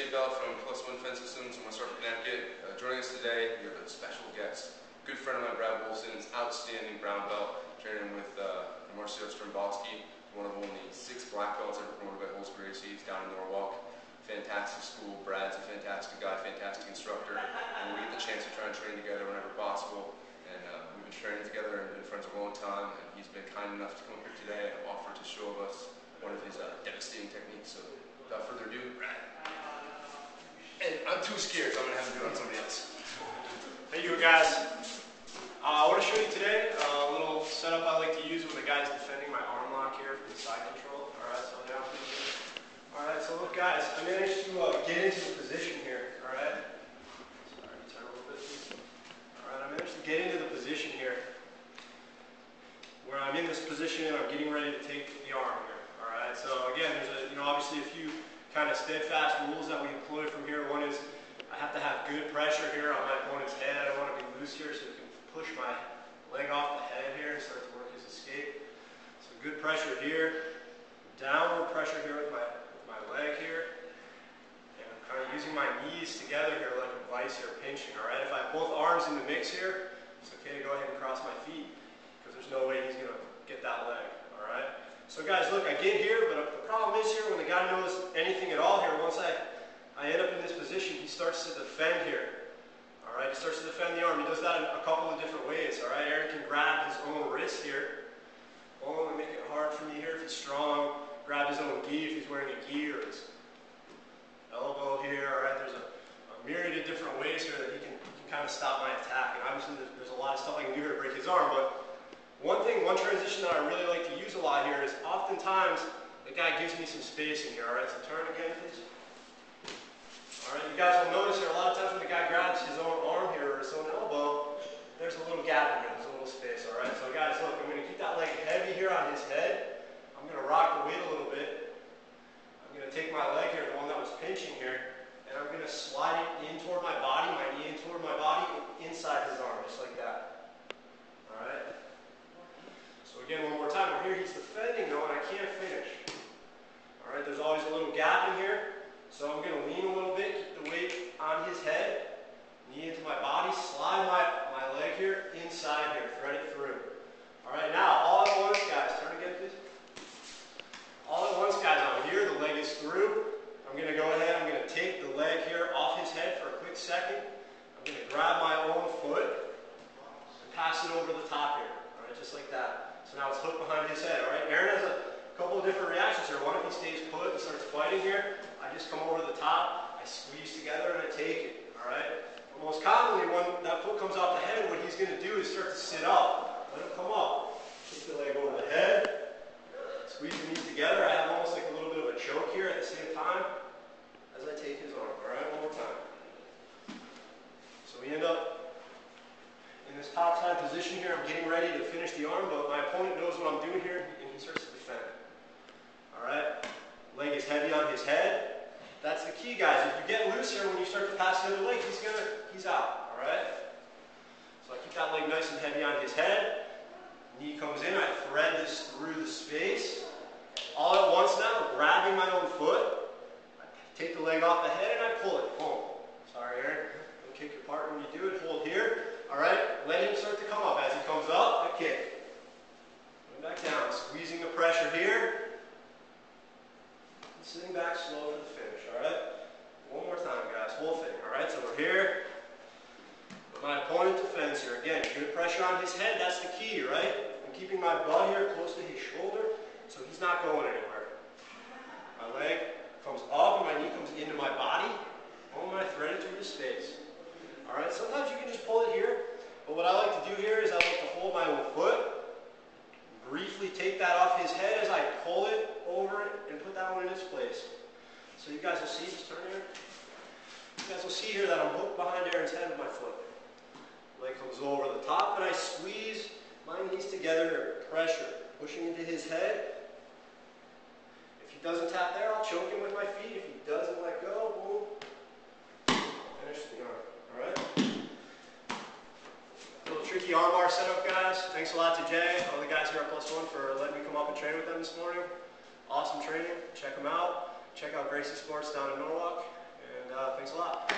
Bell from Plus One Fence Systems in West Hartford, Connecticut. Joining us today, we have a special guest, good friend of mine, Wolfson, outstanding brown belt, training with Marcio Stambowsky, one of only 6 black belts ever promoted by Gracie. He's down in Norwalk. Fantastic school. Brad's a fantastic guy, fantastic instructor, and we get the chance to try and train together whenever possible. And we've been training together and been friends a long time, and he's been kind enough to come up here today and offer to show us one of his devastating techniques. So without further ado, Brad. And I'm too scared, so I'm going to have to do it on somebody else. How you doing, guys? I want to show you today a little setup I like to use when the guy's defending my arm lock here from the side control. Alright, so down. Alright, so look, guys, I managed to get into the position here. Alright. Sorry, turn a little bit. Alright, I managed to get into the position here where I'm in this position and I'm getting ready to take the arm here. Alright, so again, there's obviously a few kind of steadfast rules that we employ from here. One is I have to have good pressure here on my opponent's head. I don't want to be loose here, so you can push my leg off the head here and start to work his escape. So good pressure here, downward pressure here with my leg here, and I'm kind of using my knees together here like a vice here, pinching. All right, if I have both arms in the mix here, it's okay to go ahead and cross my feet because there's no way he's going to get that leg. All right. So guys, look, I get here, but the problem is here when the guy knows anything at all here, once I end up in this position, he starts to defend here. All right, he starts to defend the arm. He does that in a couple of different ways. All right, Aaron can grab his own wrist here. Oh, and make it hard for me here if he's strong. Grab his own gi if he's wearing a gi, or his elbow here. All right, there's a myriad of different ways here that he can kind of stop my attack. And obviously, there's a lot of stuff I can do here to break his arm, but one transition that I really like to use a lot here is oftentimes the guy gives me some space in here. All right, so turn again, please. All right, you guys will notice here a lot of times when the guy grabs his own arm here or his own elbow, there's a little gap in here, there's a little space. All right, so guys, look, I'm going to keep that leg heavy here on his head. I'm going to rock the weight a little bit. I'm going to take my leg here, the one that was pinching here, and I'm going to slide it in toward my body, my knee in toward my body, inside his arm, just like that. All right. So again, one more time, we're here, he's defending though, and I can't finish. All right, there's always a little gap in here, so I'm going to lean a little bit, keep the weight on his head, knee into my body, slide my leg here, inside here, thread it through. All right, now, all at once, guys, turn again, please. All at once, guys, I'm here, the leg is through. I'm going to go ahead, I'm going to take the leg here off his head for a quick second. I'm going to grab my own foot and pass it over the top here, all right, just like that. So now it's hooked behind his head, all right? Aaron has a couple of different reactions here. One, if he stays put and starts fighting here, I just come over the top, I squeeze together, and I take it, all right? But most commonly, when that foot comes off the head, what he's going to do is start to sit up. Let him come up. Take the leg over the head, squeeze the knees together. I have almost like a little bit of a choke here at the same time as I take his arm, all right? One more time. So we end up in this top side position here. I'm getting ready to finish the arm, but my opponent knows what I'm doing here, and he starts to defend. All right? Leg is heavy on his head. That's the key, guys. If you get loose here, when you start to pass the other leg, he's out. All right? So I keep that leg nice and heavy on his head. Knee comes in. I thread this through the space. All at once now, grabbing my own foot. I take the leg off the head, and I pull it. Boom. Sorry, Aaron. Don't kick your partner when you do it. Hold here. All right, let him start to come up. As he comes up, I kick. Going back down, squeezing the pressure here. And sitting back slow for the finish, all right? One more time, guys, whole thing, all right? So we're here. My opponent defends here. Again, good pressure on his head, that's the key, right? I'm keeping my butt here close to his shoulder, so he's not going anywhere. My leg comes up and my knee comes into my body. Boom, I thread it through the space. All right, sometimes you can just pull it here, but what I like to do here is I like to hold my own foot, briefly take that off his head as I pull it over it and put that one in its place. So you guys will see, just turn here. You guys will see here that I'm hooked behind Aaron's head with my foot. Leg comes over the top and I squeeze my knees together, pressure, pushing into his head. If he doesn't tap there, I'll choke him with my feet. If he doesn't let go, boom, finish the arm. Alright? Little tricky armbar setup, guys. Thanks a lot to Jay, all the guys here at Plus One, for letting me come up and train with them this morning. Awesome training. Check them out. Check out Gracie Sports down in Norwalk. And Thanks a lot.